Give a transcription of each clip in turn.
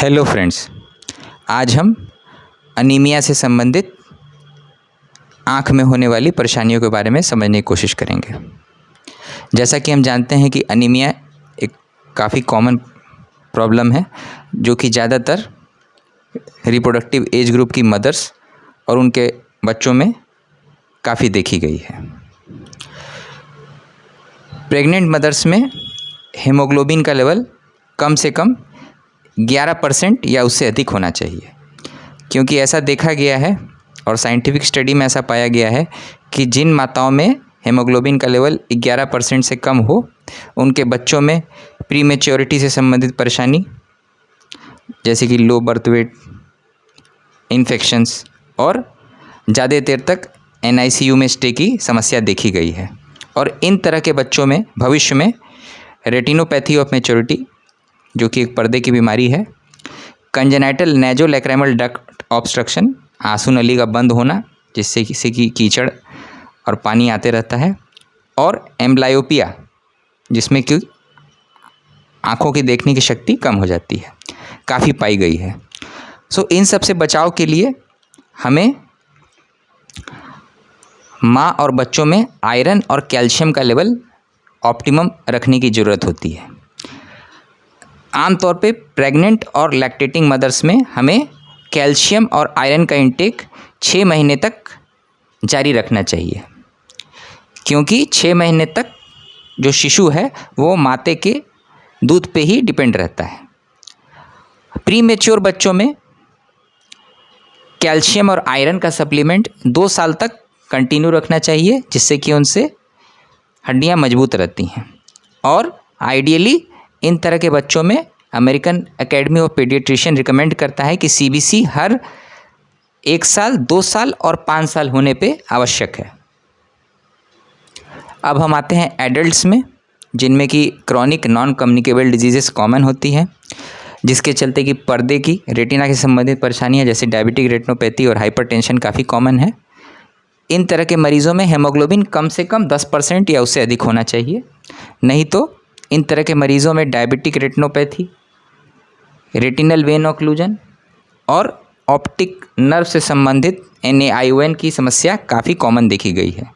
Hello friends, आज हम anaemia से संबंधित आँख में होने वाली परेशानियों के बारे में समझने की कोशिश करेंगे। जैसा कि हम जानते हैं कि अनीमिया एक काफ़ी कॉमन प्रॉब्लम है जो कि ज़्यादातर रिप्रोडक्टिव एज ग्रुप की मदर्स और उनके बच्चों में काफ़ी देखी गई है। प्रेग्नेंट मदर्स में हीमोग्लोबिन का लेवल कम से कम 11% या उससे अधिक होना चाहिए, क्योंकि ऐसा देखा गया है और साइंटिफिक स्टडी में ऐसा पाया गया है कि जिन माताओं में हीमोग्लोबिन का लेवल 11% से कम हो उनके बच्चों में प्रीमेच्योरिटी से संबंधित परेशानी जैसे कि लो बर्थ वेट, इन्फेक्शंस और ज़्यादा देर तक NICU में स्टे की समस्या देखी गई है। और इन तरह के बच्चों में भविष्य में रेटिनोपैथी ऑफ मैच्योरिटी जो कि एक पर्दे की बीमारी है, कंजेनाइटल नेजोलैक्रिमल डक्ट ऑब्स्ट्रक्शन, आंसू नली का बंद होना जिससे किसी की कीचड़ और पानी आते रहता है, और एम्ब्लायोपिया जिसमें कि आँखों की देखने की शक्ति कम हो जाती है, काफ़ी पाई गई है। इन सब से बचाव के लिए हमें माँ और बच्चों में आयरन और कैल्शियम का लेवल ऑप्टिमम रखने की ज़रूरत होती है। आमतौर पे प्रेग्नेंट और लैक्टेटिंग मदर्स में हमें कैल्शियम और आयरन का इंटेक 6 महीने तक जारी रखना चाहिए, क्योंकि 6 महीने तक जो शिशु है वो माते के दूध पे ही डिपेंड रहता है। प्री मैच्योर बच्चों में कैल्शियम और आयरन का सप्लीमेंट 2 साल तक कंटिन्यू रखना चाहिए, जिससे कि उनसे हड्डियां मजबूत रहती हैं। और आइडियली इन तरह के बच्चों में American academy of paediatrician recommend करता है कि CBC हर 1 साल, 2 साल और 5 साल होने पे आवश्यक है। अब हम आते हैं एडल्ट्स में, जिनमें कि chronic non communicable diseases common होती हैं, जिसके चलते कि पर्दे की रेटिना से संबंधित परेशानियां जैसे डायबिटिक रेटिनोपैथी और हाइपरटेंशन काफ़ी कॉमन है। इन तरह के मरीज़ों में हीमोग्लोबिन कम से कम 10% या उससे अधिक होना चाहिए, नहीं तो इन तरह के मरीज़ों में diabetic retinopathy, retinal vein occlusion और ऑप्टिक नर्व से संबंधित NAION की समस्या काफ़ी कॉमन देखी गई है।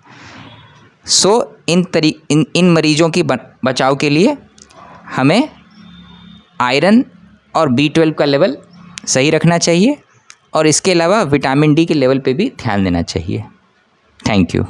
इन मरीज़ों की बचाव के लिए हमें आयरन और B12 का लेवल सही रखना चाहिए और इसके अलावा विटामिन D के लेवल पे भी ध्यान देना चाहिए। Thank you.